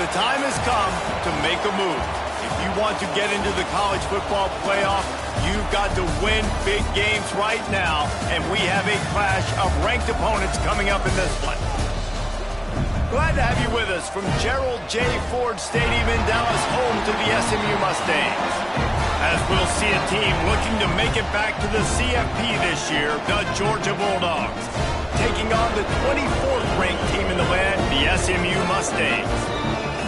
The time has come to make a move. If you want to get into the college football playoff, you've got to win big games right now, and we have a clash of ranked opponents coming up in this one. Glad to have you with us from Gerald J. Ford Stadium in Dallas, home to the SMU Mustangs. As we'll see a team looking to make it back to the CFP this year, the Georgia Bulldogs, taking on the 24th ranked team in the land, the SMU Mustangs.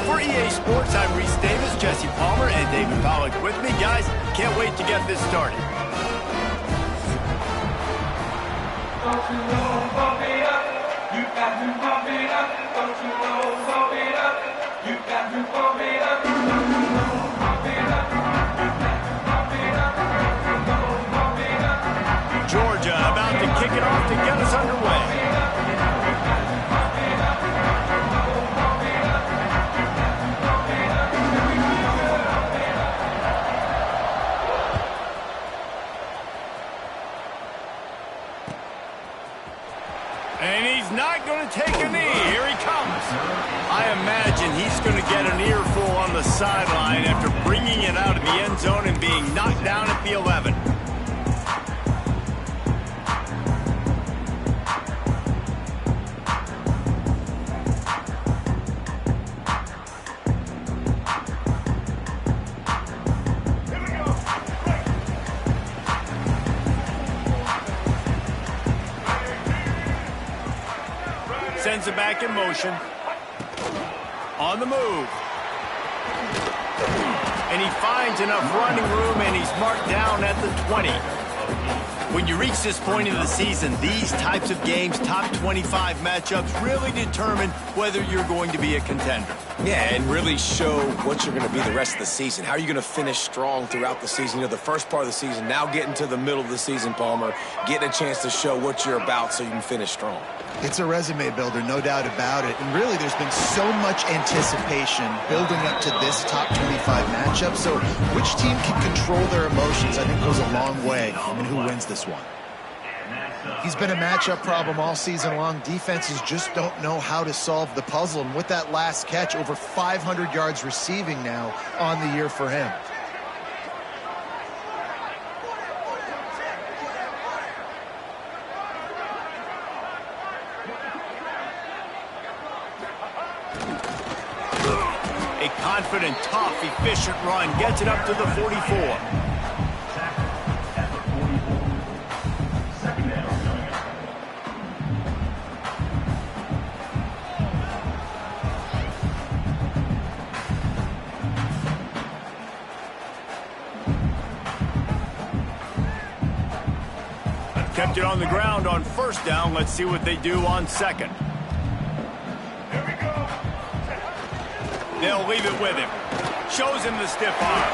For EA Sports, I'm Reese Davis, Jesse Palmer, and David Pollack with me. Guys, can't wait to get this started. Don't you know, pump it up. You got to pump it up. Don't you know, pump it up. You got to pump it up. Don't you know, pump it up. You got to pump it up. Don't you know, pump it up. Georgia about to kick it off to get us underway. And he's not going to take a knee. Here he comes. I imagine he's going to get an earful on the sideline after bringing it out of the end zone and being knocked down at the 11. Sends it back in motion. On the move. And he finds enough running room, and he's marked down at the 20. When you reach this point in the season, these types of games, top 25 matchups, really determine whether you're going to be a contender. Yeah, and really show what you're going to be the rest of the season. How are you going to finish strong throughout the season? You know, the first part of the season, now getting to the middle of the season, Palmer, getting a chance to show what you're about so you can finish strong. It's a resume builder, no doubt about it. And really, there's been so much anticipation building up to this top 25 matchup. So which team can control their emotions, I think, goes a long way in who wins this one. He's been a matchup problem all season long. Defenses just don't know how to solve the puzzle. And with that last catch, over 500 yards receiving now on the year for him. A confident, tough, efficient run gets it up to the 44. Kept it on the ground on first down. Let's see what they do on second. They'll leave it with him. Shows him the stiff arm.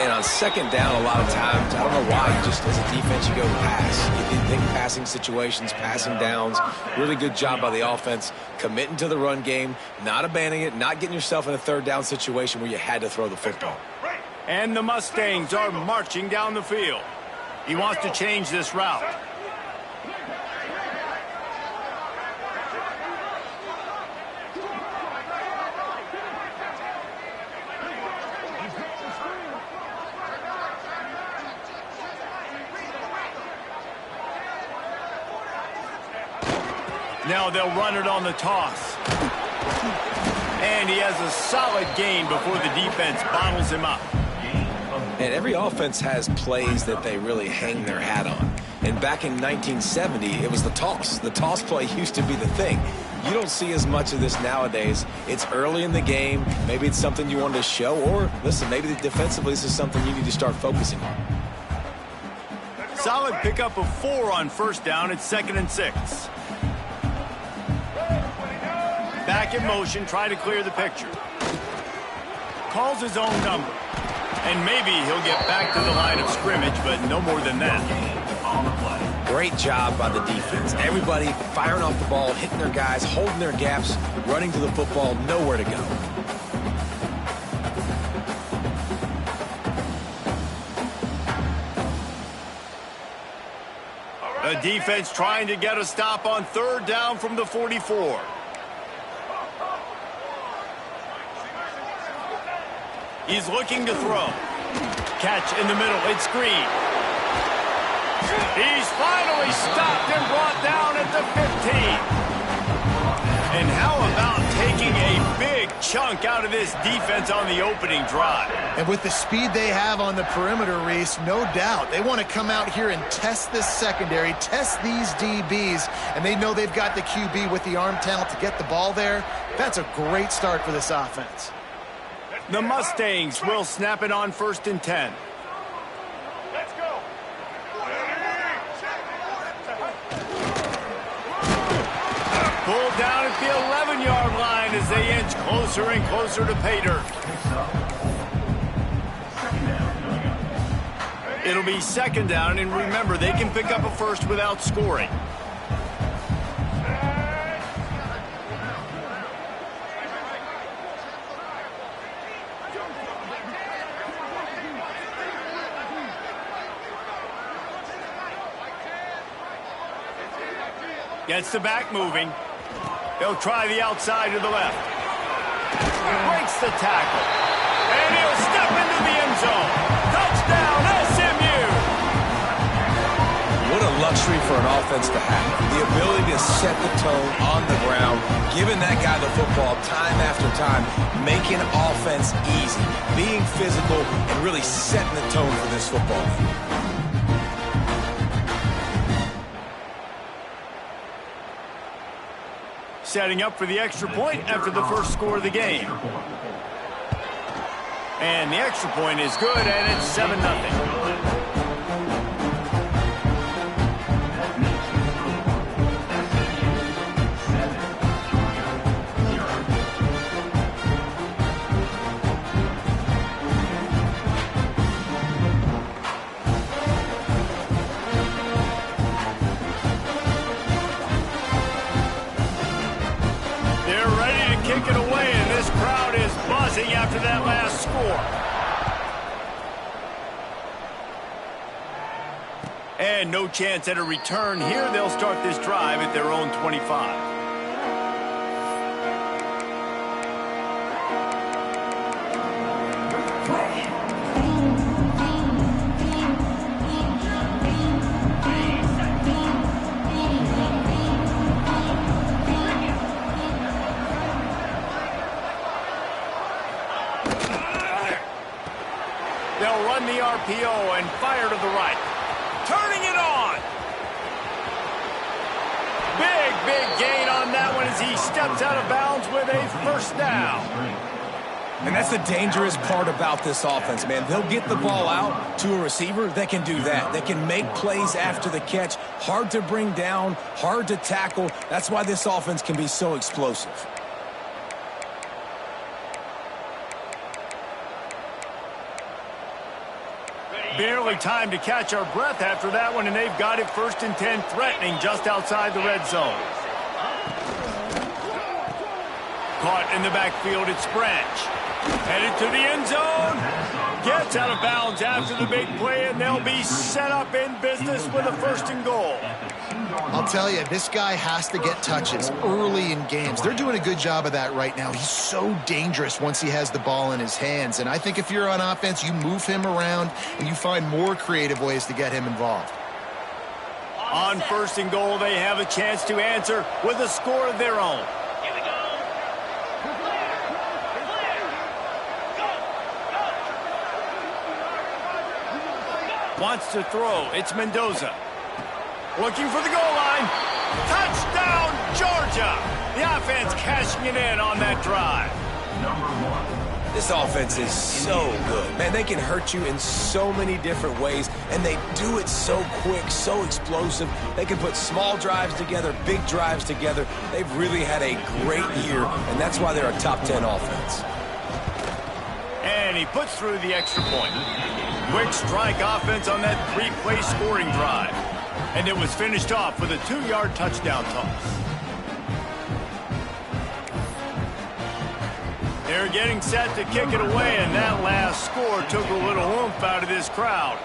And on second down, a lot of times, I don't know why, just as a defense, you go pass. You think passing situations, passing downs. Really good job by the offense, committing to the run game, not abandoning it, not getting yourself in a third down situation where you had to throw the football. And the Mustangs are marching down the field. He wants to change this route. Now they'll run it on the toss. And he has a solid gain before the defense bottles him up. And every offense has plays that they really hang their hat on. And back in 1970, it was the toss. The toss play used to be the thing. You don't see as much of this nowadays. It's early in the game. Maybe it's something you wanted to show. Or, listen, maybe defensively this is something you need to start focusing on. Solid pickup of 4 on first down. It's 2nd and 6. Back in motion, trying to clear the picture. Calls his own number. And maybe he'll get back to the line of scrimmage, but no more than that. Great job by the defense. Everybody firing off the ball, hitting their guys, holding their gaps, running to the football, nowhere to go. The defense trying to get a stop on third down from the 44. He's looking to throw. Catch in the middle. It's Green. He's finally stopped and brought down at the 15. And how about taking a big chunk out of this defense on the opening drive? And with the speed they have on the perimeter, Reese, no doubt, they want to come out here and test this secondary, test these DBs, and they know they've got the QB with the arm talent to get the ball there. That's a great start for this offense. The Mustangs will snap it on 1st and 10. Let's go. Pulled down at the 11-yard line as they inch closer and closer to pay dirt. It'll be 2nd down, and remember, they can pick up a first without scoring. Gets the back moving. He'll try the outside to the left. Breaks the tackle. And he'll step into the end zone. Touchdown, SMU! What a luxury for an offense to have. The ability to set the tone on the ground, giving that guy the football time after time, making offense easy, being physical, and really setting the tone for this football game. Setting up for the extra point after the first score of the game. And the extra point is good, and it's 7-0. Kick it away, and this crowd is buzzing after that last score. And no chance at a return here. They'll start this drive at their own 25. They'll run the RPO and fire to the right. Turning it on. Big gain on that one as he steps out of bounds with a first down. And that's the dangerous part about this offense, man. They'll get the ball out to a receiver that can do that. They can make plays after the catch. Hard to bring down, hard to tackle. That's why this offense can be so explosive. Barely time to catch our breath after that one, and they've got it 1st and 10, threatening just outside the red zone. Caught in the backfield, it's Branch. Headed to the end zone. Gets out of bounds after the big play, and they'll be set up in business with a 1st and goal. I'll tell you, this guy has to get touches early in games. They're doing a good job of that right now. He's so dangerous once he has the ball in his hands. And I think if you're on offense, you move him around and you find more creative ways to get him involved. On 1st and goal, they have a chance to answer with a score of their own. Wants to throw. It's Mendoza. Looking for the goal line. Touchdown, Georgia! The offense cashing it in on that drive. This offense is so good. Man, they can hurt you in so many different ways, and they do it so quick, so explosive. They can put small drives together, big drives together. They've really had a great year, and that's why they're a top 10 offense. And he puts through the extra point. Quick strike offense on that 3-play scoring drive. And it was finished off with a 2-yard touchdown toss. They're getting set to kick it away, and that last score took a little oomph out of this crowd.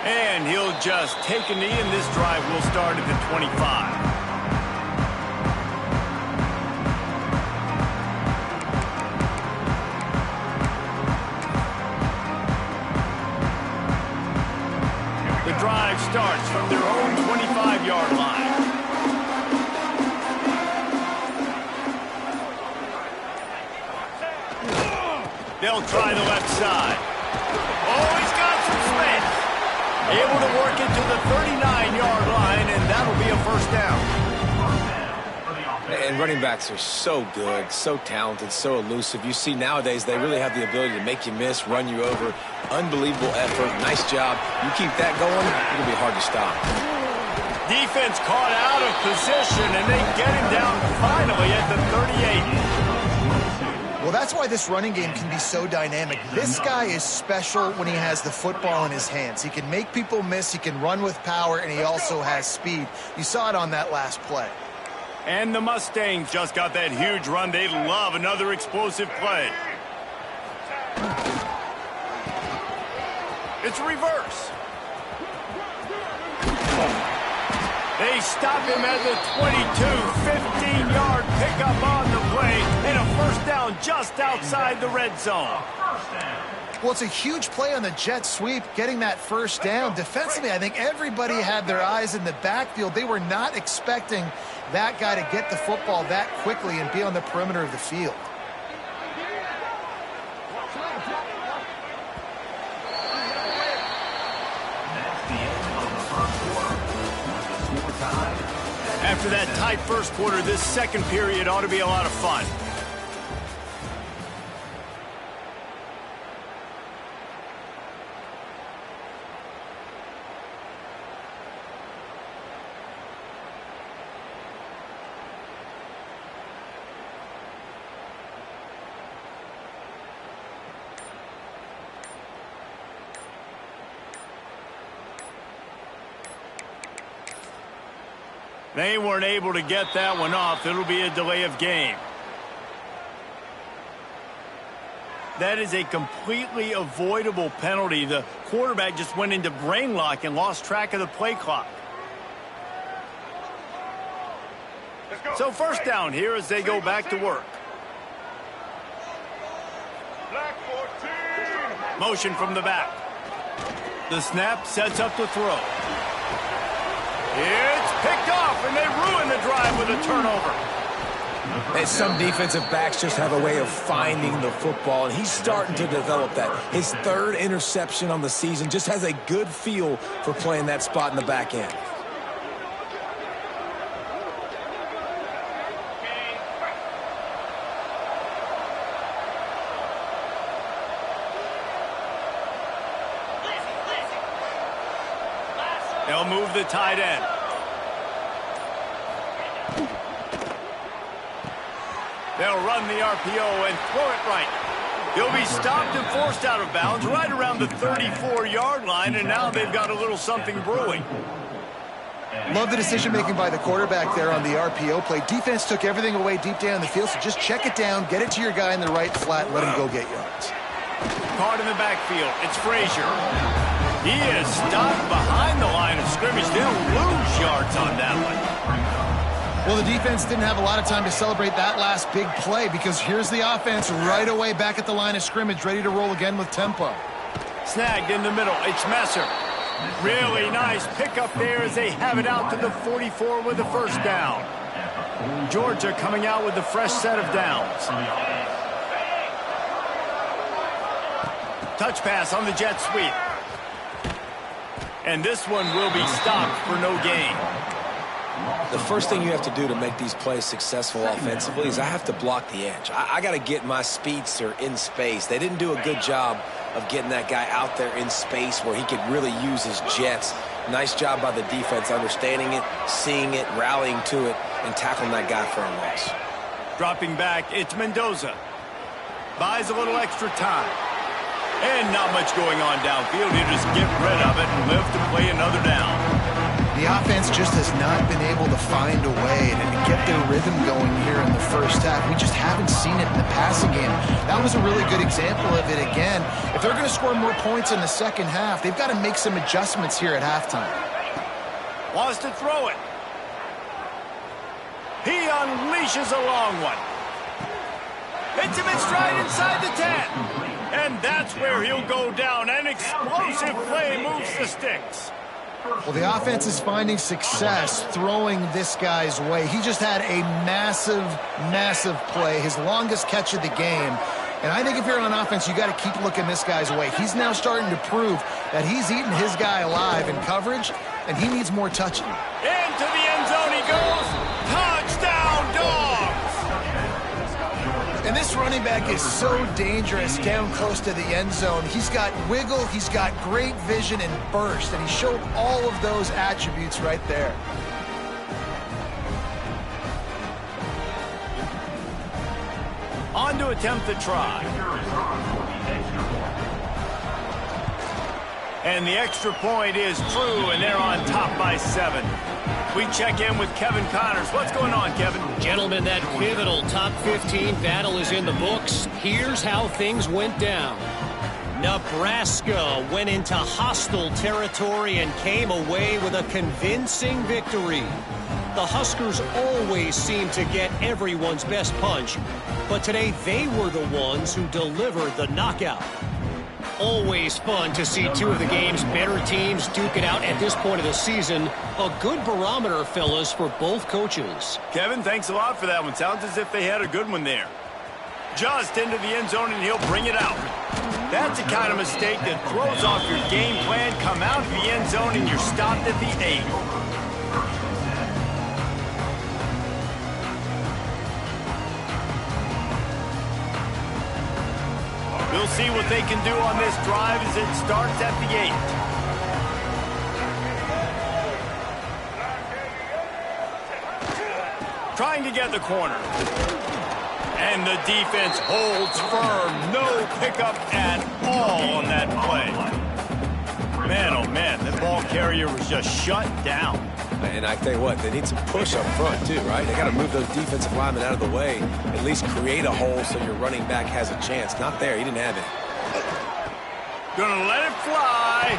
And he'll just take a knee, and this drive will start at the 25. starts from their own 25-yard line. They'll try the left side. Oh, he's got some space. Able to work it to the 39-yard line, and that'll be a first down. And running backs are so good, so talented, so elusive. You see nowadays they really have the ability to make you miss, run you over. Unbelievable effort. Nice job. You keep that going, it'll be hard to stop. Defense caught out of position, and they get him down finally at the 38. Well, that's why this running game can be so dynamic. This guy is special when he has the football in his hands. He can make people miss, he can run with power, and he also has speed. You saw it on that last play. And the Mustangs just got that huge run. They love another explosive play. It's reverse. They stop him at the 22, 15-yard pickup on the play, and a first down just outside the red zone. Well, it's a huge play on the jet sweep, getting that first down. Defensively, I think everybody had their eyes in the backfield. They were not expecting that guy to get the football that quickly and be on the perimeter of the field. After that tight first quarter, this second period ought to be a lot of fun. They weren't able to get that one off. It'll be a delay of game. That is a completely avoidable penalty. The quarterback just went into brain lock and lost track of the play clock. So first down here as they go back to work. Motion from the back. The snap sets up the throw. It's picked off, and they ruin the drive with a turnover. And some defensive backs just have a way of finding the football, and he's starting to develop that. His third interception on the season, just has a good feel for playing that spot in the back end. They'll move the tight end. They'll run the RPO and throw it right. He'll be stopped and forced out of bounds right around the 34-yard line, and now they've got a little something brewing. Love the decision-making by the quarterback there on the RPO play. Defense took everything away deep down the field, so just check it down, get it to your guy in the right flat, and let him go get yards. Caught in the backfield. It's Frazier. He is stopped behind the line of scrimmage. They'll lose yards on that one. Well, the defense didn't have a lot of time to celebrate that last big play because here's the offense right away back at the line of scrimmage, ready to roll again with tempo. Snagged in the middle. It's Messer. Really nice pickup there as they have it out to the 44 with the first down. Georgia coming out with a fresh set of downs. Touch pass on the jet sweep. And this one will be stopped for no gain. The first thing you have to do to make these plays successful offensively is I have to block the edge. I got to get my speedster in space. They didn't do a good job of getting that guy out there in space where he could really use his jets. Nice job by the defense understanding it, seeing it, rallying to it, and tackling that guy for a loss. Dropping back, it's Mendoza. Buys a little extra time. And not much going on downfield. He'll just get rid of it and live to play another down. The offense just has not been able to find a way to get their rhythm going here in the first half. We just haven't seen it in the passing game. That was a really good example of it again. If they're going to score more points in the second half, they've got to make some adjustments here at halftime. Wants to throw it. He unleashes a long one. Hits him in stride inside the 10. And that's where he'll go down. An explosive play moves the sticks. Well, the offense is finding success throwing this guy's way. He just had a massive, massive play, his longest catch of the game. And I think if you're on offense, you got to keep looking this guy's way. He's now starting to prove that he's eating his guy alive in coverage, and he needs more touching. Into the end zone he goes. Touchdown, Dogs! And this running back is so dangerous down close to the end zone. He's got wiggle, he's got great vision and burst, and he showed all of those attributes right there. On to attempt the try. And the extra point is true, and they're on top by 7. We check in with Kevin Connors. What's going on, Kevin? Gentlemen, that pivotal top 15 battle is in the books. Here's how things went down. Nebraska went into hostile territory and came away with a convincing victory. The Huskers always seem to get everyone's best punch, but today they were the ones who delivered the knockout. Always fun to see two of the game's better teams duke it out at this point of the season. A good barometer, fellas, for both coaches. Kevin, thanks a lot for that one. Sounds as if they had a good one there. Just into the end zone, and he'll bring it out. That's the kind of mistake that throws off your game plan. Come out of the end zone, and you're stopped at the 8. We'll see what they can do on this drive as it starts at the 8. Trying to get the corner. And the defense holds firm. No pickup at all on that play. Man, oh man, the ball carrier was just shut down. And I tell you what, they need some push up front too, right? They got to move those defensive linemen out of the way, at least create a hole so your running back has a chance. Not there, he didn't have it. Gonna let it fly.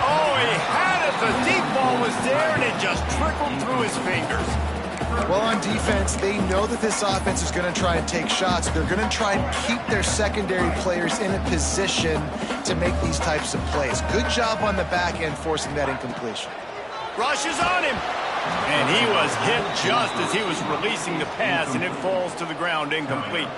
Oh, he had it. The deep ball was there, and it just trickled through his fingers. Well, on defense, they know that this offense is going to try and take shots. They're going to try and keep their secondary players in a position to make these types of plays. Good job on the back end forcing that incompletion. Rushes on him. And he was hit just as he was releasing the pass, and it falls to the ground incomplete.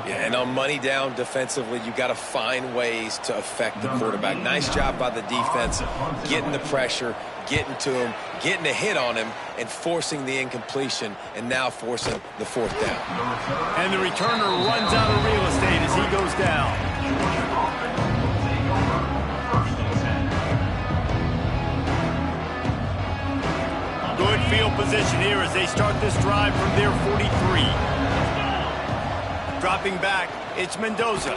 Yeah, and on money down defensively, you got to find ways to affect the quarterback. Nice job by the defense, getting the pressure, getting to him, getting a hit on him, and forcing the incompletion, and now forcing the 4th down. And the returner runs out of real estate as he goes down. Good field position here as they start this drive from their 43. Dropping back, it's Mendoza.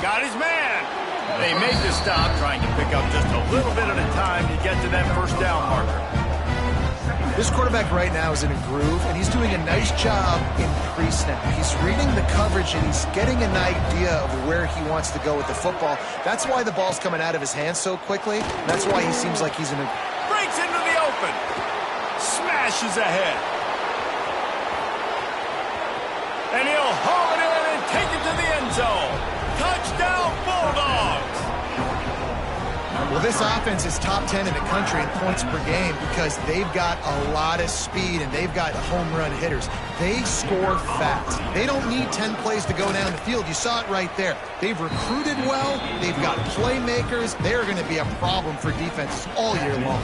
Got his man. They make the stop, trying to pick up just a little bit at a time to get to that first down marker. This quarterback right now is in a groove, and he's doing a nice job in pre-snap. He's reading the coverage, and he's getting an idea of where he wants to go with the football. That's why the ball's coming out of his hands so quickly. That's why he seems like he's in a... Breaks into the open. Smashes ahead. And he'll haul it in and take it to the end zone. Touchdown, Bulldogs! Well, this offense is top 10 in the country in points per game because they've got a lot of speed and they've got home run hitters. They score fast. They don't need 10 plays to go down the field. You saw it right there. They've recruited well. They've got playmakers. They're going to be a problem for defenses all year long.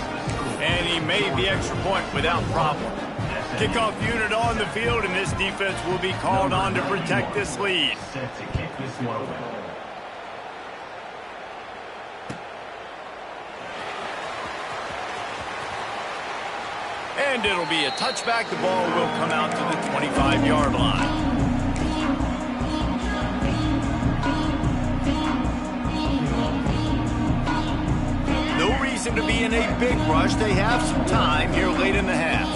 And he made the extra point without problem. Kickoff unit on the field, and this defense will be called on to protect this lead. And it'll be a touchback. The ball will come out to the 25-yard line. No reason to be in a big rush. They have some time here late in the half.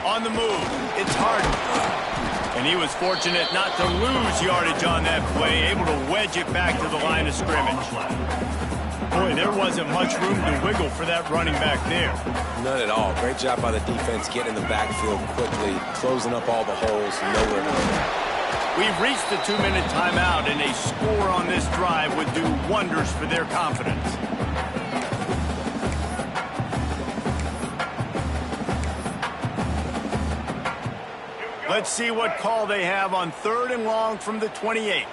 On the move, it's Harden. And he was fortunate not to lose yardage on that play, able to wedge it back to the line of scrimmage. Boy, there wasn't much room to wiggle for that running back there. None at all. Great job by the defense getting in the backfield quickly, closing up all the holes, nowhere to go. We've reached the 2-minute timeout, and a score on this drive would do wonders for their confidence. Let's see what call they have on 3rd and long from the 28.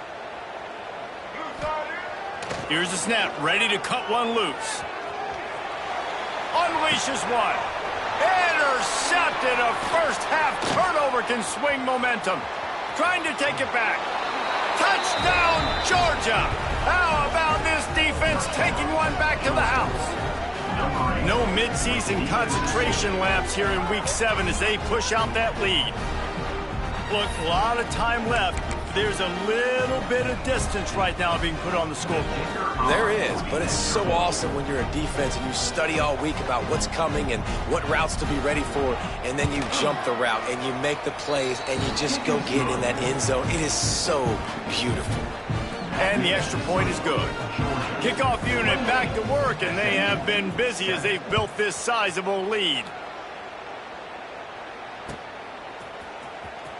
Here's the snap, ready to cut one loose. Unleashes one. Intercepted. A first half turnover can swing momentum. Trying to take it back. Touchdown, Georgia. How about this defense taking one back to the house? No midseason concentration lapse here in Week 7 as they push out that lead. Look, a lot of time left. There's a little bit of distance right now being put on the scoreboard. There is, but it's so awesome when you're a defense and you study all week about what's coming and what routes to be ready for, and then you jump the route and you make the plays and you just go get in that end zone. It is so beautiful. And the extra point is good. Kickoff unit back to work, and they have been busy as they've built this sizable lead.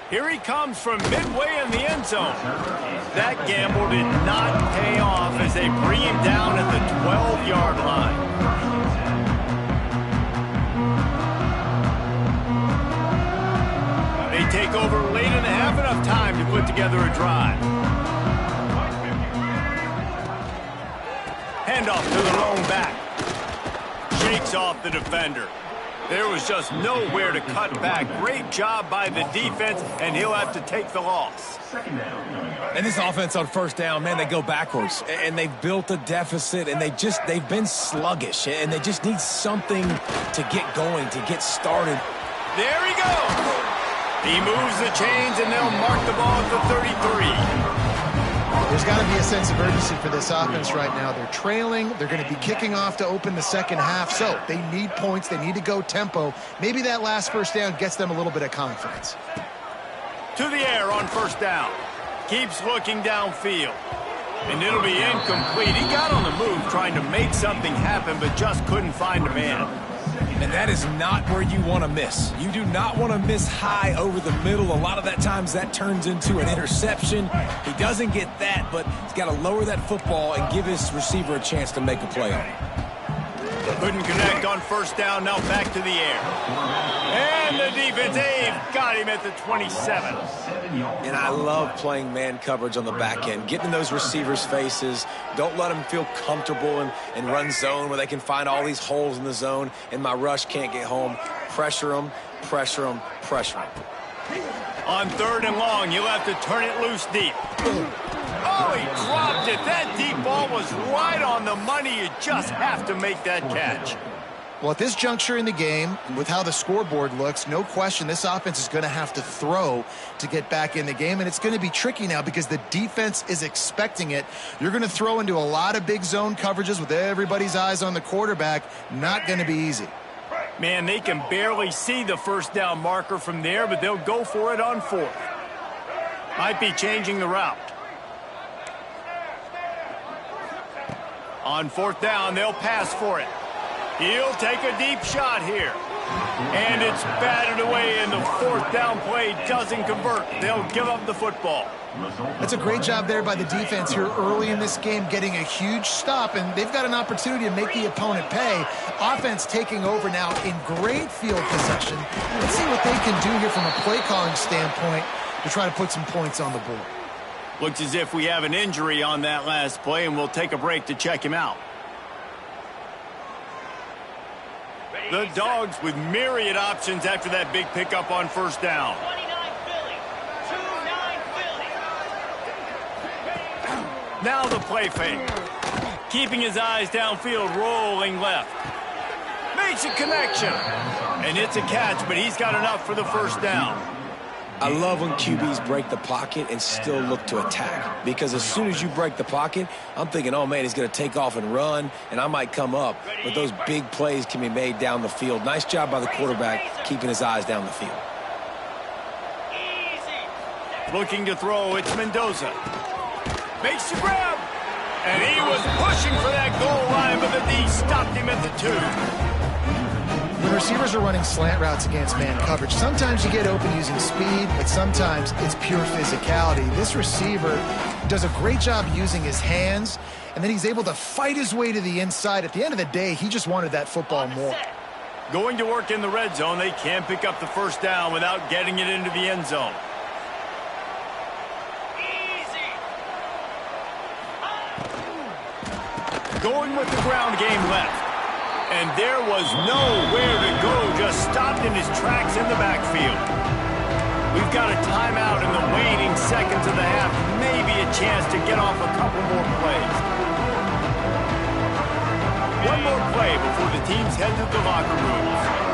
Here he comes from midway in the end zone. That gamble did not pay off as they bring him down at the 12-yard line. They take over late and have enough time to put together a drive. Handoff to the lone back. Shakes off the defender. There was just nowhere to cut back. Great job by the defense, and he'll have to take the loss. And this offense on 1st down, man, they go backwards. And they've built a deficit, and they've been sluggish. And they just need something to get going, to get started. There he goes. He moves the chains, and they'll mark the ball at the 33. There's got to be a sense of urgency for this offense right now. They're trailing. They're going to be kicking off to open the second half. So they need points. They need to go tempo. Maybe that last 1st down gets them a little bit of confidence. To the air on 1st down. Keeps looking downfield. And it'll be incomplete. He got on the move trying to make something happen, but just couldn't find a man. And that is not where you want to miss. You do not want to miss high over the middle. A lot of that times that turns into an interception. He doesn't get that, but he's got to lower that football and give his receiver a chance to make a play on it. Couldn't connect on 1st down. Now back to the air. And the defense, they've got him at the 27. And I love playing man coverage on the back end, getting in those receivers' faces. Don't let them feel comfortable and run zone where they can find all these holes in the zone and my rush can't get home. Pressure them, pressure them, pressure them. On 3rd and long, you'll have to turn it loose deep. Oh, he dropped it. That deep ball was right on the money. You just have to make that catch. Well, at this juncture in the game, with how the scoreboard looks, no question this offense is going to have to throw to get back in the game, and it's going to be tricky now because the defense is expecting it. You're going to throw into a lot of big zone coverages with everybody's eyes on the quarterback. Not going to be easy. Man, they can barely see the 1st down marker from there, but they'll go for it on 4th. Might be changing the route. On 4th down, they'll pass for it. He'll take a deep shot here. And it's batted away, and the 4th down play doesn't convert. They'll give up the football. That's a great job there by the defense here early in this game, getting a huge stop, and they've got an opportunity to make the opponent pay. Offense taking over now in great field possession. Let's see what they can do here from a play calling standpoint to try to put some points on the board. Looks as if we have an injury on that last play, and we'll take a break to check him out. The Dogs with myriad options after that big pickup on 1st down. 29 Philly. 2-9 Philly. Now the play fake. Keeping his eyes downfield, rolling left. Makes a connection. And it's a catch, but he's got enough for the 1st down. I love when QBs break the pocket and still look to attack. Because as soon as you break the pocket, I'm thinking, oh, man, he's going to take off and run, and I might come up. But those big plays can be made down the field. Nice job by the quarterback keeping his eyes down the field. Looking to throw, it's Mendoza. Makes the grab. And he was pushing for that goal line, but the D stopped him at the 2. When receivers are running slant routes against man coverage, sometimes you get open using speed, but sometimes it's pure physicality. This receiver does a great job using his hands, and then he's able to fight his way to the inside. At the end of the day, he just wanted that football more. Going to work in the red zone. They can't pick up the first down without getting it into the end zone. Going with the ground game left. And there was nowhere to go, just stopped in his tracks in the backfield. We've got a timeout in the waning seconds of the half. Maybe a chance to get off a couple more plays. One more play before the teams head to the locker rooms.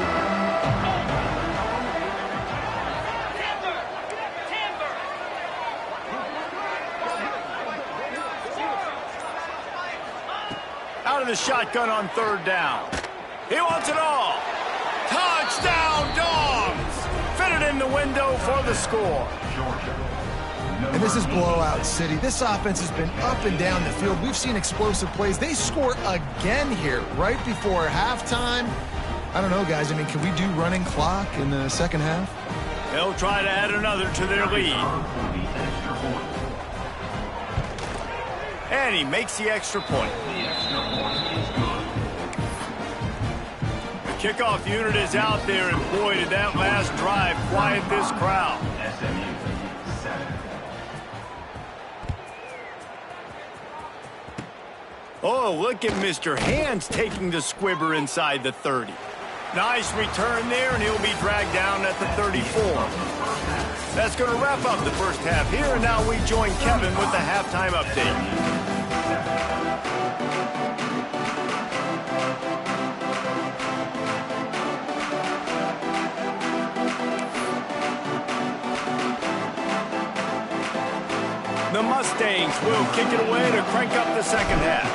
Out of the shotgun on third down. He wants it all. Touchdown, Dogs! Fitted in the window for the score. And this is blowout city. This offense has been up and down the field. We've seen explosive plays. They score again here right before halftime. I don't know, guys. I mean, can we do running clock in the second half? They'll try to add another to their lead. And he makes the extra point. The kickoff unit is out there, and boy, did that last drive quiet this crowd. Oh, look at Mr. Hands taking the squibber inside the 30. Nice return there, and he'll be dragged down at the 34. That's going to wrap up the first half here, and now we join Kevin with the halftime update. The Mustangs will kick it away to crank up the second half.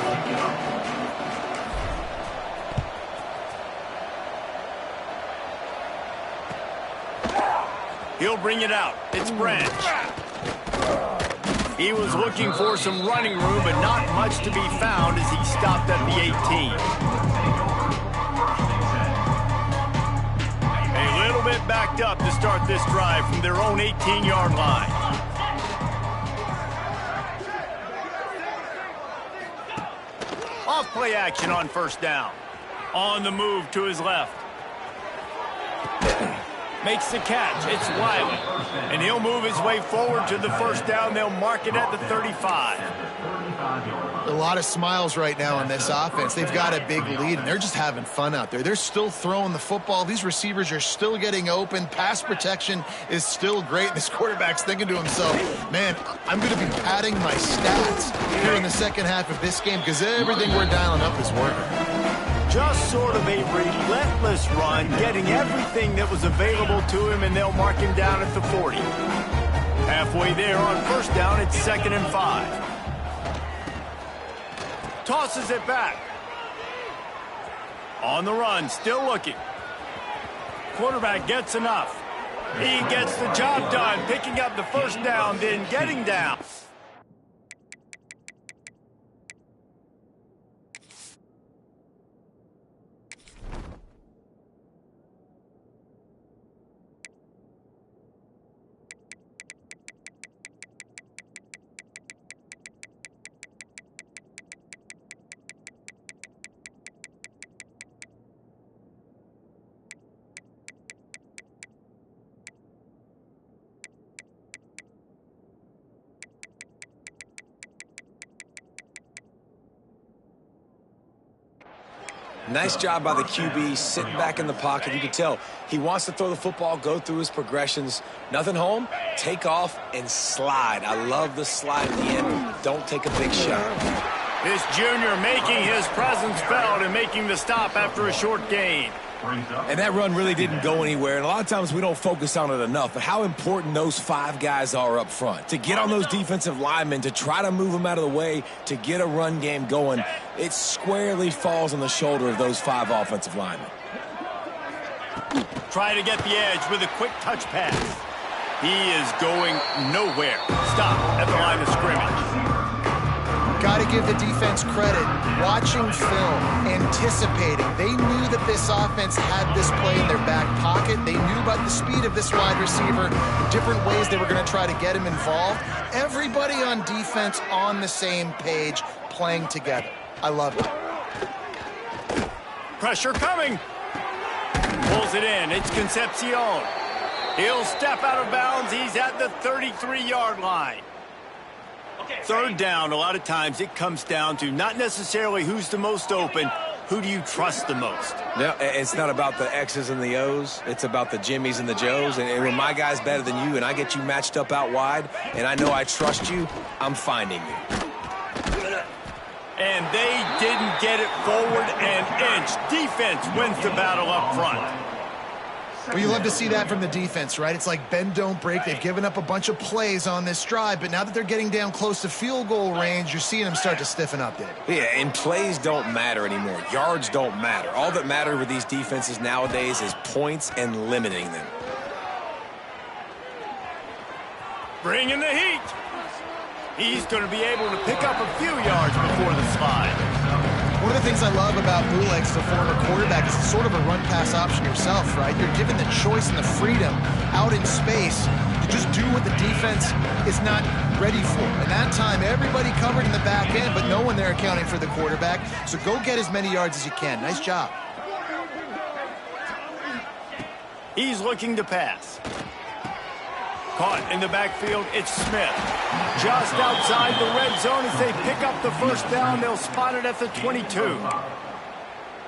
He'll bring it out. It's Branch. He was looking for some running room, but not much to be found as he stopped at the 18. A little bit backed up to start this drive from their own 18-yard line. Off play action on first down. On the move to his left. Makes the catch. It's Wiley. And he'll move his way forward to the first down. They'll mark it at the 35. A lot of smiles right now on this offense. They've got a big lead, and they're just having fun out there. They're still throwing the football. These receivers are still getting open. Pass protection is still great. This quarterback's thinking to himself, man, I'm going to be padding my stats here in the second half of this game because everything we're dialing up is working. Just sort of a relentless run, getting everything that was available to him, and they'll mark him down at the 40. Halfway there on first down, it's 2nd and 5. Tosses it back. On the run, still looking. Quarterback gets enough. He gets the job done, picking up the first down, then getting down. Nice job by the QB, sitting back in the pocket. You can tell he wants to throw the football, go through his progressions. Nothing home, take off and slide. I love the slide at the end. Don't take a big shot. This junior making his presence felt and making the stop after a short gain. And that run really didn't go anywhere. And a lot of times we don't focus on it enough, but how important those 5 guys are up front. To get on those defensive linemen, to try to move them out of the way, to get a run game going, it squarely falls on the shoulder of those 5 offensive linemen. Try to get the edge with a quick touch pass. He is going nowhere. Stop at the line of scrimmage. Got to give the defense credit. Watching film, anticipating. They knew that this offense had this play in their back pocket. They knew about the speed of this wide receiver, different ways they were going to try to get him involved. Everybody on defense on the same page, playing together. I love it. Pressure coming. Pulls it in. It's Concepcion. He'll step out of bounds. He's at the 33-yard line. Third down, a lot of times it comes down to not necessarily who's the most open, who do you trust the most? No, it's not about the X's and the O's. It's about the Jimmys and the Joes. And when my guy's better than you and I get you matched up out wide and I know I trust you, I'm finding you. And they didn't get it forward an inch. Defense wins the battle up front. Well, you love to see that from the defense, right? It's like bend, don't break. They've given up a bunch of plays on this drive, but now that they're getting down close to field goal range, you're seeing them start to stiffen up, David. Yeah, and plays don't matter anymore. Yards don't matter. All that matters with these defenses nowadays is points and limiting them. Bring in the heat. He's going to be able to pick up a few yards before the slide. One of the things I love about bootlegs, the former quarterback, is it's sort of a run-pass option yourself, right? You're given the choice and the freedom out in space to just do what the defense is not ready for. And that time, everybody covered in the back end, but no one there accounting for the quarterback. So go get as many yards as you can. Nice job. He's looking to pass. Caught in the backfield, it's Smith. Just outside the red zone as they pick up the first down. They'll spot it at the 22.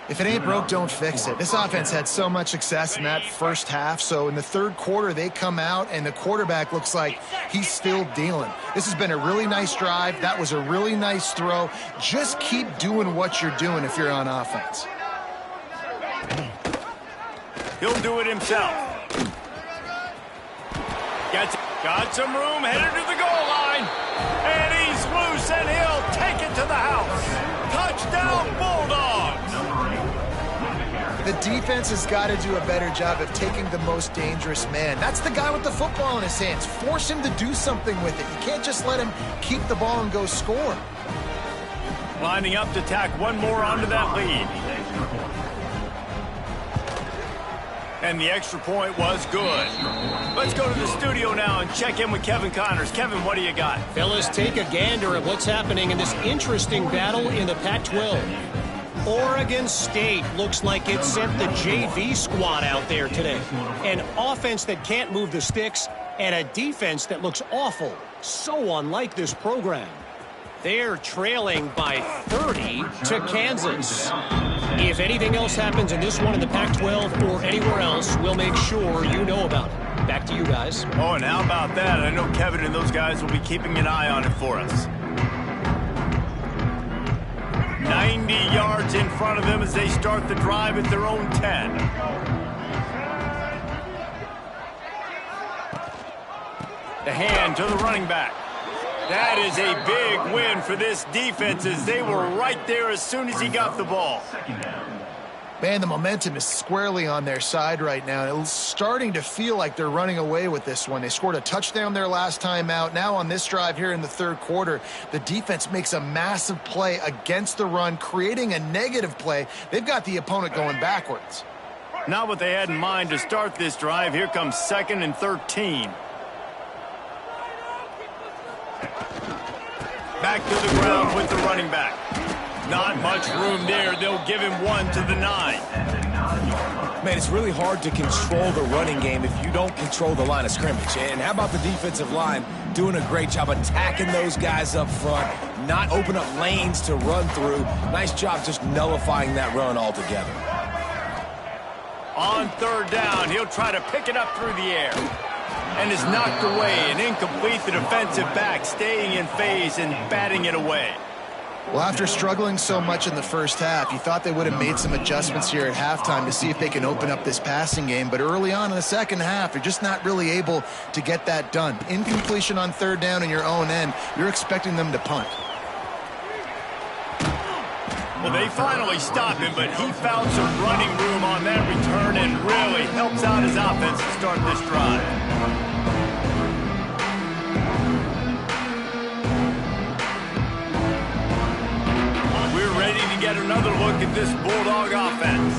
If it ain't broke, don't fix it. This offense had so much success in that first half, so in the third quarter, they come out, and the quarterback looks like he's still dealing. This has been a really nice drive. That was a really nice throw. Just keep doing what you're doing if you're on offense. He'll do it himself. Got some room, headed to the goal line. And he's loose, and he'll take it to the house. Touchdown, Bulldogs. The defense has got to do a better job of taking the most dangerous man. That's the guy with the football in his hands. Force him to do something with it. You can't just let him keep the ball and go score. Lining up to tack one more onto that lead. And the extra point was good. Let's go to the studio now and check in with Kevin Connors. Kevin, what do you got? Fellas, take a gander at what's happening in this interesting battle in the Pac-12. Oregon State looks like it sent the JV squad out there today. An offense that can't move the sticks and a defense that looks awful. So unlike this program. They're trailing by 30 to Kansas. If anything else happens in this one in the Pac-12 or anywhere else, we'll make sure you know about it. Back to you guys. Oh, and how about that? I know Kevin and those guys will be keeping an eye on it for us. 90 yards in front of them as they start the drive at their own 10. The hand to the running back. That is a big win for this defense as they were right there as soon as he got the ball. Man, the momentum is squarely on their side right now. It's starting to feel like they're running away with this one. They scored a touchdown their last time out. Now on this drive here in the third quarter, the defense makes a massive play against the run, creating a negative play. They've got the opponent going backwards. Not what they had in mind to start this drive. Here comes 2nd and 13. Back to the ground with the running back. Not much room there. They'll give him one to the 9. Man, it's really hard to control the running game if you don't control the line of scrimmage. And how about the defensive line doing a great job attacking those guys up front, not open up lanes to run through. Nice job just nullifying that run altogether. On third down, he'll try to pick it up through the air. And is knocked away and incomplete. The defensive back staying in phase and batting it away. Well, after struggling so much in the first half, you thought they would have made some adjustments here at halftime to see if they can open up this passing game. But early on in the second half, they're just not really able to get that done. Incompletion on third down in your own end, you're expecting them to punt. Well, they finally stop him, but he found some running room on that return and really helps out his offense to start this drive. We're ready to get another look at this Bulldog offense.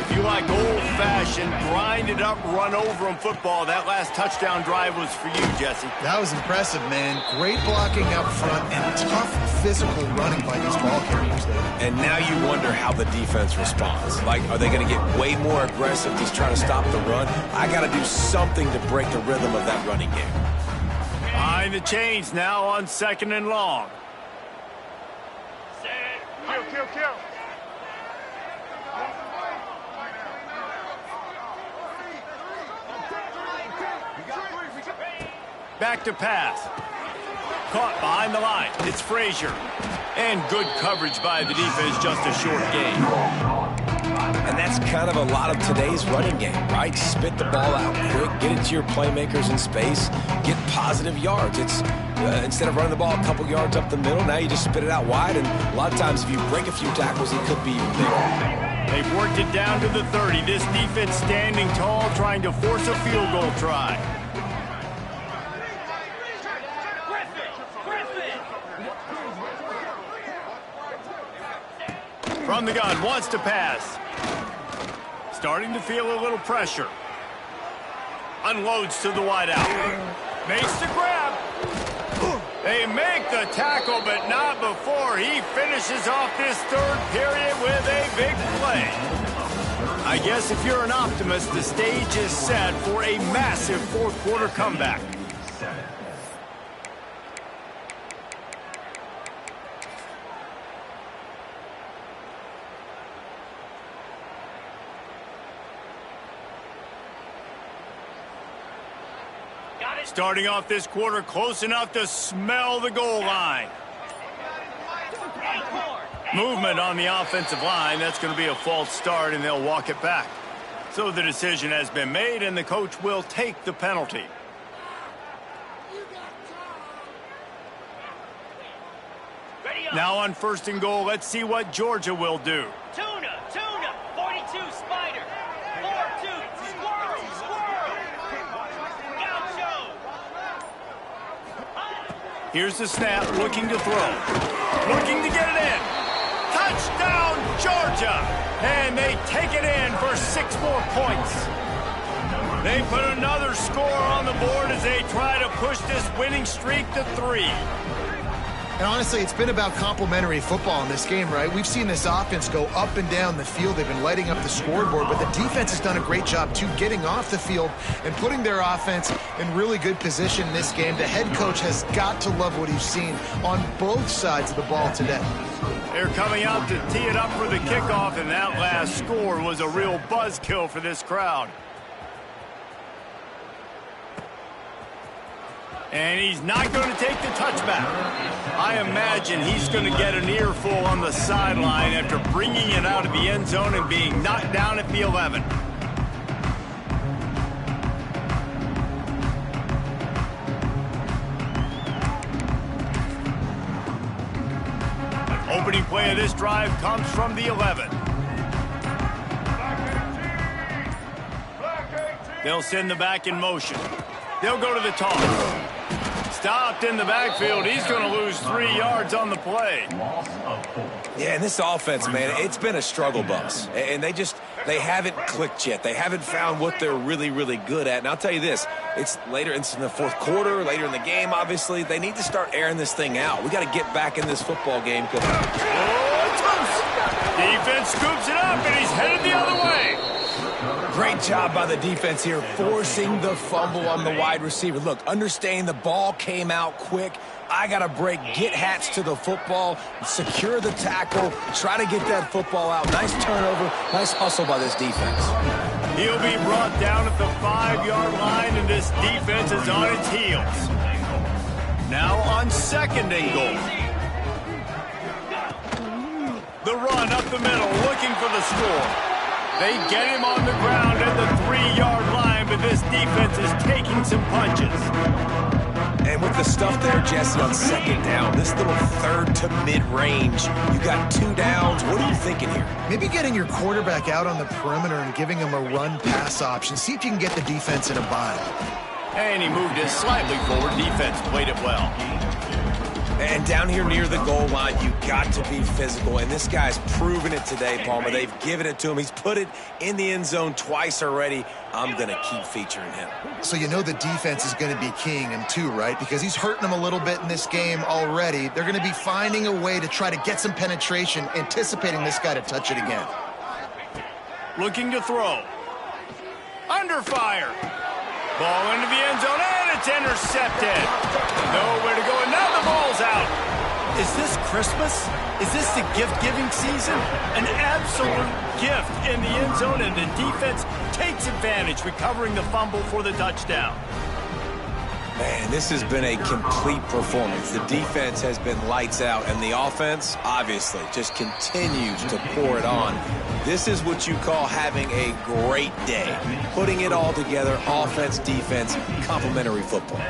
If you like old-fashioned, grinded-up, run-over-'em football, that last touchdown drive was for you, Jesse. That was impressive, man. Great blocking up front and tough physical running by these ball carriers there. And now you wonder how the defense responds. Like, are they going to get way more aggressive just trying to stop the run? I got to do something to break the rhythm of that running game. Behind the chains now on 2nd and long. Kill. Back to pass. Caught behind the line. It's Frazier. And good coverage by the defense, just a short gain. And that's kind of a lot of today's running game, right? Spit the ball out quick, get it to your playmakers in space, get positive yards. It's instead of running the ball a couple yards up the middle, now you just spit it out wide, and a lot of times if you break a few tackles, it could be even bigger. They've worked it down to the 30. This defense standing tall, trying to force a field goal try. From the gun, wants to pass. Starting to feel a little pressure. Unloads to the wideout. Makes the grab. They make the tackle, but not before he finishes off this third period with a big play. I guess if you're an optimist, the stage is set for a massive fourth quarter comeback. Starting off this quarter close enough to smell the goal line. Movement on the offensive line. That's going to be a false start, and they'll walk it back. So the decision has been made, and the coach will take the penalty. Now on 1st and goal, let's see what Georgia will do. Tuna, 42, Spider, 4-2, Squirrel, Gaucho. Here's the snap, looking to throw. Looking to get it in. Touchdown, Georgia! And they take it in for 6 more points. They put another score on the board as they try to push this winning streak to 3. And honestly, it's been about complementary football in this game, right? We've seen this offense go up and down the field. They've been lighting up the scoreboard, but the defense has done a great job, too, getting off the field and putting their offense in really good position in this game. The head coach has got to love what he's seen on both sides of the ball today. They're coming out to tee it up for the kickoff, and that last score was a real buzzkill for this crowd. And he's not going to take the touchback. I imagine he's going to get an earful on the sideline after bringing it out of the end zone and being knocked down at the 11. Opening play of this drive comes from the 11. They'll send the back in motion. They'll go to the toss. Stopped in the backfield. He's going to lose 3 yards on the play. Yeah, and this offense, man, it's been a struggle bus. And they haven't clicked yet. They haven't found what they're really, really good at. And I'll tell you this, it's later in the fourth quarter, later in the game, obviously. They need to start airing this thing out. We got to get back in this football game. Defense scoops it up, and he's headed the other way. Great job by the defense here, forcing the fumble on the wide receiver. Look, understanding the ball came out quick. I got to break, get Hats to the football, secure the tackle, try to get that football out. Nice turnover, nice hustle by this defense. He'll be brought down at the 5-yard line, and this defense is on its heels. Now on 2nd and goal. The run up the middle, looking for the score. They get him on the ground at the 3-yard line, but this defense is taking some punches. And with the stuff there, Jesse, on 2nd down, this little 3rd to mid-range, you got 2 downs. What are you thinking here? Maybe getting your quarterback out on the perimeter and giving him a run-pass option. See if you can get the defense in a bind. And he moved it slightly forward. Defense played it well. And down here near the goal line, you got to be physical. And this guy's proven it today, Palmer. They've given it to him. He's put it in the end zone twice already. I'm going to keep featuring him. So you know the defense is going to be keying him too, right? Because he's hurting them a little bit in this game already. They're going to be finding a way to try to get some penetration, anticipating this guy to touch it again. Looking to throw. Under fire. Ball into the end zone, and it's intercepted. Nowhere to go, and now the ball's out. Is this Christmas? Is this the gift-giving season? An absolute gift in the end zone, and the defense takes advantage, recovering the fumble for the touchdown. Man, this has been a complete performance. The defense has been lights out, and the offense, obviously, just continues to pour it on. This is what you call having a great day. Putting it all together, offense, defense, complementary football.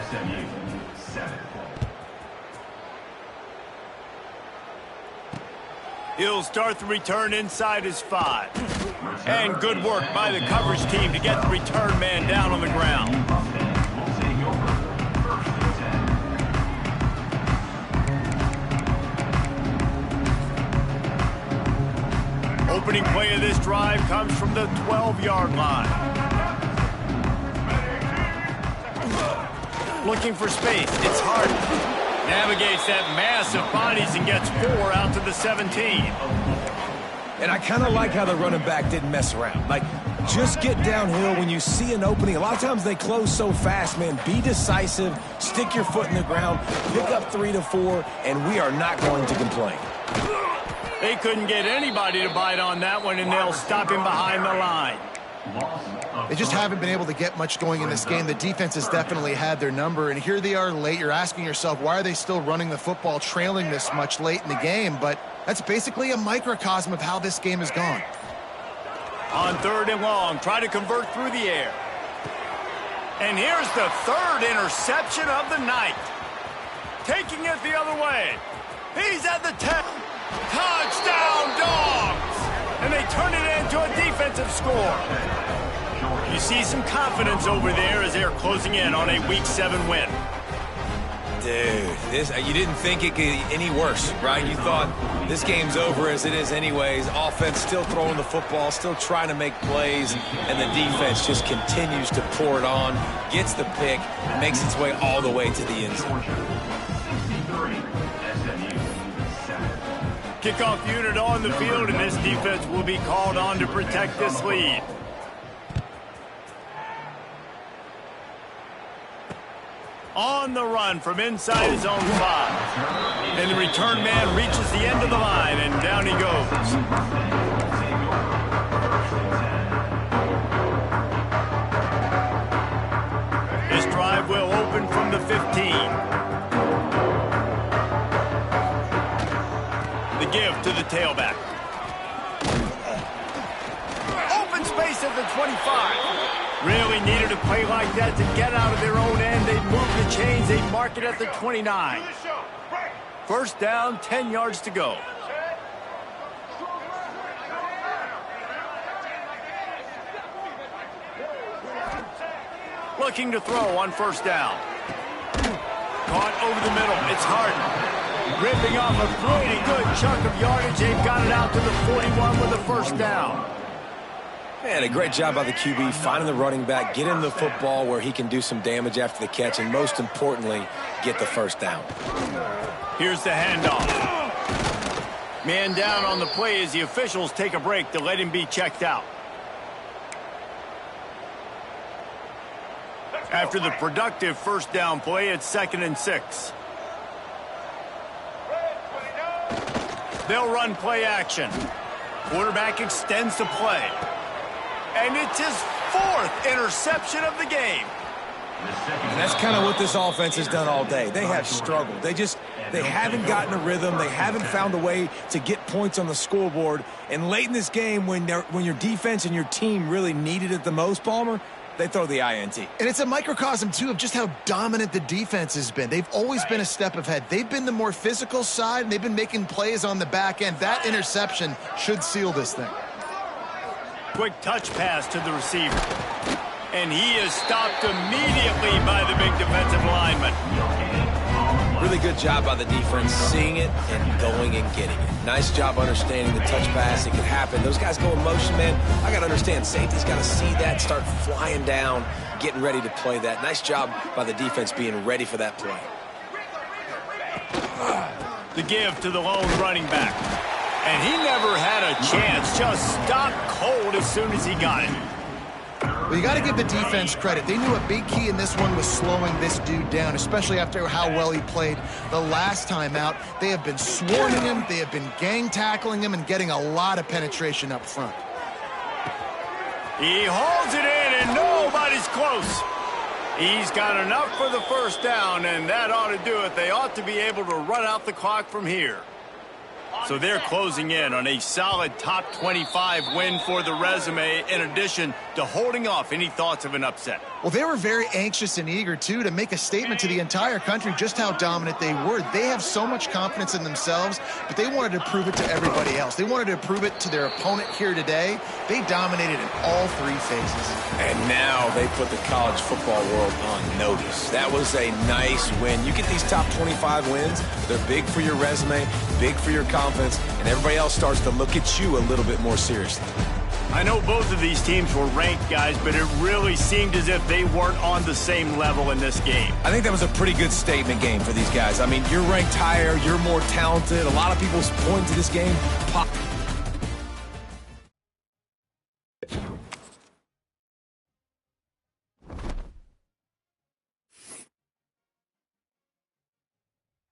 He'll start the return inside his 5. And good work by the coverage team to get the return man down on the ground. Opening play of this drive comes from the 12-yard line. Looking for space. It's hard. Navigates that mass of bodies and gets 4 out to the 17. And I kind of like how the running back didn't mess around. Like, just get downhill when you see an opening. A lot of times they close so fast, man. Be decisive. Stick your foot in the ground. Pick up 3 to 4, and we are not going to complain. They couldn't get anybody to bite on that one, and they'll stop him behind the line. They just haven't been able to get much going in this game. The defense has definitely had their number, and here they are late. You're asking yourself, why are they still running the football, trailing this much late in the game? But that's basically a microcosm of how this game has gone. On 3rd and long, try to convert through the air. And here's the 3rd interception of the night. Taking it the other way. He's at the 10. Touchdown, Dogs! And they turn it into a defensive score. You see some confidence over there as they're closing in on a Week 7 win. Dude, you didn't think it could get any worse, right? You thought this game's over as it is anyways. Offense still throwing the football, still trying to make plays, and the defense just continues to pour it on, gets the pick, makes its way all the way to the end zone. Kickoff unit on the field, and this defense will be called on to protect this lead. On the run from inside his own 5. And the return man reaches the end of the line, and down he goes. This drive will open from the 15. The give to the tailback. Open space at the 25. Really needed a play like that to get out of their own end. They move the chains. They mark it at the 29. First down, 10 yards to go. Looking to throw on 1st down. Caught over the middle. It's Harden. Ripping off a pretty good chunk of yardage. They've got it out to the 41 with a 1st down. Man, a great job by the QB finding the running back, get him the football where he can do some damage after the catch, and most importantly, get the 1st down. Here's the handoff. Man down on the play as the officials take a break to let him be checked out. After the productive 1st down play, it's 2nd and 6. They'll run play action. Quarterback extends the play. And it's his 4th interception of the game. And that's kind of what this offense has done all day. They have struggled. They haven't gotten a rhythm. They haven't found a way to get points on the scoreboard. And late in this game, when your defense and your team really needed it the most, Palmer, they throw the INT. And it's a microcosm, too, of just how dominant the defense has been. They've always been a step ahead. They've been the more physical side, and they've been making plays on the back end. That interception should seal this thing. Quick touch pass to the receiver. And he is stopped immediately by the big defensive lineman. Really good job by the defense, seeing it and going and getting it. Nice job understanding the touch pass. It could happen. Those guys go in motion, man. I got to understand, safety's got to see that, start flying down, getting ready to play that. Nice job by the defense being ready for that play. The give to the lone running back. And he never had a chance. Just stopped cold as soon as he got it. Well, you got to give the defense credit. They knew a big key in this one was slowing this dude down, especially after how well he played the last time out. They have been swarming him, they have been gang tackling him, and getting a lot of penetration up front. He holds it in, and nobody's close. He's got enough for the first down, and that ought to do it. They ought to be able to run out the clock from here. So they're closing in on a solid top 25 win for the resume, in addition to holding off any thoughts of an upset. Well, they were very anxious and eager, too, to make a statement to the entire country just how dominant they were. They have so much confidence in themselves, but they wanted to prove it to everybody else. They wanted to prove it to their opponent here today. They dominated in all three phases. And now they put the college football world on notice. That was a nice win. You get these top 25 wins, they're big for your resume, big for your confidence, and everybody else starts to look at you a little bit more seriously. I know both of these teams were ranked, guys, but it really seemed as if they weren't on the same level in this game. I think that was a pretty good statement game for these guys. I mean, you're ranked higher, you're more talented. A lot of people point to this game.